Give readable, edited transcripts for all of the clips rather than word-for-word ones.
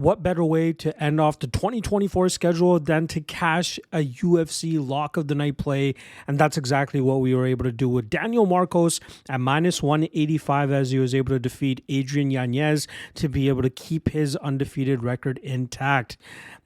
What better way to end off the 2024 schedule than to cash a UFC lock of the night play? And that's exactly what we were able to do with Daniel Marcos at minus 185 as he was able to defeat Adrian Yanez to be able to keep his undefeated record intact.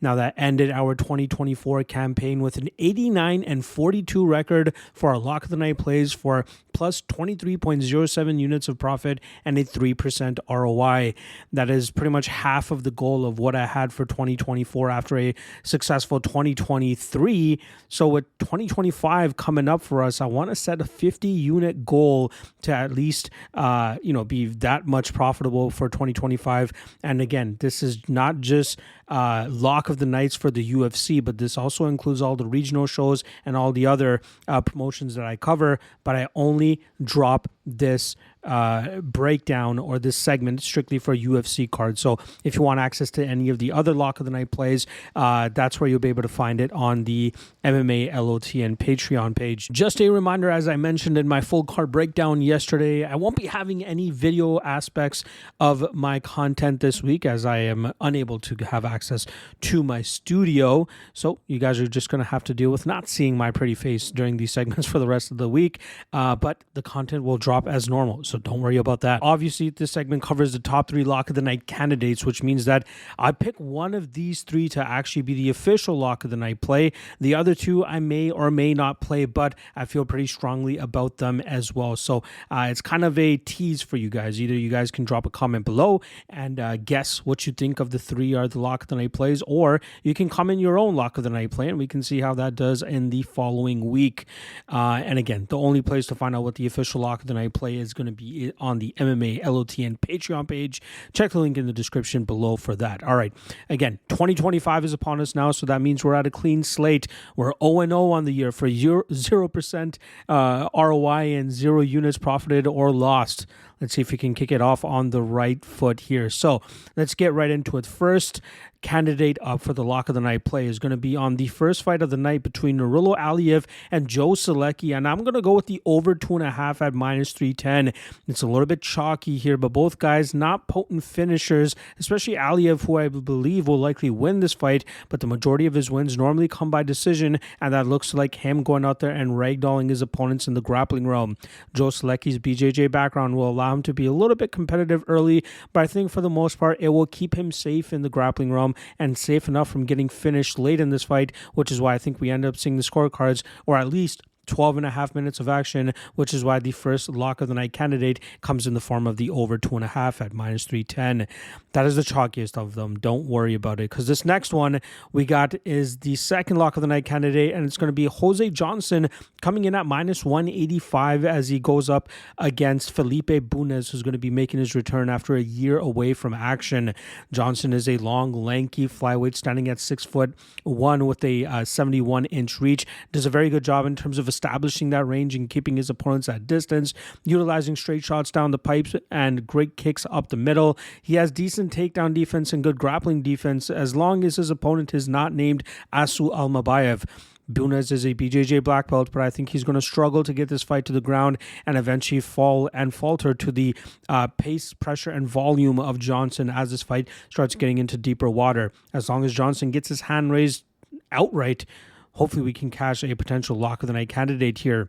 Now that ended our 2024 campaign with an 89-42 record for our lock of the night plays for plus 23.07 units of profit and a 3% ROI. That is pretty much half of the goal of what I had for 2024 after a successful 2023. So with 2025 coming up for us, I want to set a 50 unit goal to at least be that much profitable for 2025. And again, this is not just lock of the nights for the UFC, but this also includes all the regional shows and all the other promotions that I cover, but I only drop this breakdown or this segment strictly for UFC cards. So if you want access to any of the other lock of the night plays, that's where you'll be able to find it on the MMA LOTN Patreon page. Just a reminder, as I mentioned in my full card breakdown yesterday, I won't be having any video aspects of my content this week as I am unable to have access to my studio. So you guys are just going to have to deal with not seeing my pretty face during these segments for the rest of the week, but the content will drop as normal. So don't worry about that. Obviously, this segment covers the top 3 lock of the night candidates, which means that I pick one of these 3 to actually be the official lock of the night play. The other 2 I may or may not play, but I feel pretty strongly about them as well. So it's kind of a tease for you guys. Either you guys can drop a comment below and guess what you think of the 3 are the lock of the night plays, or you can comment your own lock of the night play and we can see how that does in the following week. And again, the only place to find out what the official lock of the night play is going to be on the MMA LOTN Patreon page. Check the link in the description below for that. All right. Again, 2025 is upon us now, so that means we're at a clean slate. We're 0-0 on the year for 0% ROI and 0 units profited or lost. Let's see if we can kick it off on the right foot here. So let's get right into it. First candidate up for the lock of the night play is going to be on the first fight of the night between Nurullo Aliyev and Joe Solecki, and I'm going to go with the over 2.5 at minus 310. It's a little bit chalky here, but both guys not potent finishers, especially Aliyev, who I believe will likely win this fight, but the majority of his wins normally come by decision, and that looks like him going out there and ragdolling his opponents in the grappling realm. Joe Solecki's BJJ background will allow him to be a little bit competitive early, but I think for the most part it will keep him safe in the grappling realm and safe enough from getting finished late in this fight, which is why I think we end up seeing the scorecards, or at least 12.5 minutes of action, which is why the first lock of the night candidate comes in the form of the over 2.5 at minus 310. That is the chalkiest of them. Don't worry about it, because this next one we got is the second lock of the night candidate, and it's going to be Jose Johnson coming in at minus 185 as he goes up against Felipe Bunez, who's going to be making his return after a year away from action. Johnson is a long, lanky flyweight standing at 6'1" with a 71-inch reach. Does a very good job in terms of establishing that range and keeping his opponents at distance, utilizing straight shots down the pipes and great kicks up the middle. He has decent takedown defense and good grappling defense as long as his opponent is not named Asu Almabayev. Bunez is a BJJ black belt, but I think he's going to struggle to get this fight to the ground and eventually fall and falter to the pace, pressure, and volume of Johnson as this fight starts getting into deeper water. As long as Johnson gets his hand raised outright, hopefully we can cash a potential lock of the night candidate here.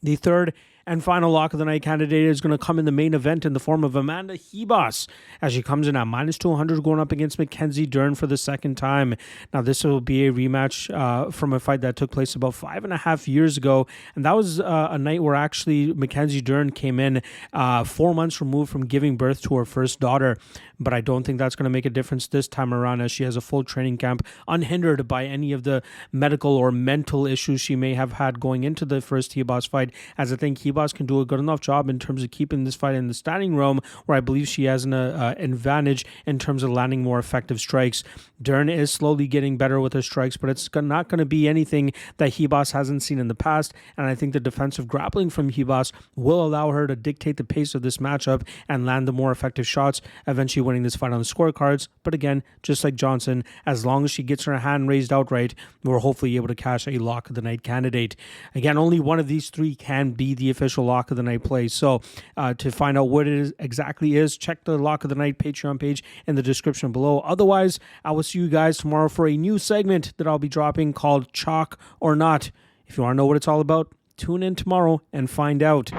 The third and final lock of the night candidate is going to come in the main event in the form of Amanda Ribas as she comes in at minus 200 going up against Mackenzie Dern for the second time. Now, this will be a rematch from a fight that took place about 5.5 years ago, and that was a night where actually Mackenzie Dern came in 4 months removed from giving birth to her first daughter. But I don't think that's going to make a difference this time around, as she has a full training camp unhindered by any of the medical or mental issues she may have had going into the first Ribas fight, as I think Ribas can do a good enough job in terms of keeping this fight in the standing realm, where I believe she has an advantage in terms of landing more effective strikes. Dern is slowly getting better with her strikes, but it's not going to be anything that Ribas hasn't seen in the past, and I think the defensive grappling from Ribas will allow her to dictate the pace of this matchup and land the more effective shots, eventually winning winning this fight on the scorecards. But again, just like Johnson, as long as she gets her hand raised outright, we're hopefully able to cash a lock of the night candidate. Again, only one of these three can be the official lock of the night play. So to find out what it exactly is, check the lock of the night Patreon page in the description below. Otherwise, I will see you guys tomorrow for a new segment that I'll be dropping called Chalk or Not. If you want to know what it's all about, tune in tomorrow and find out.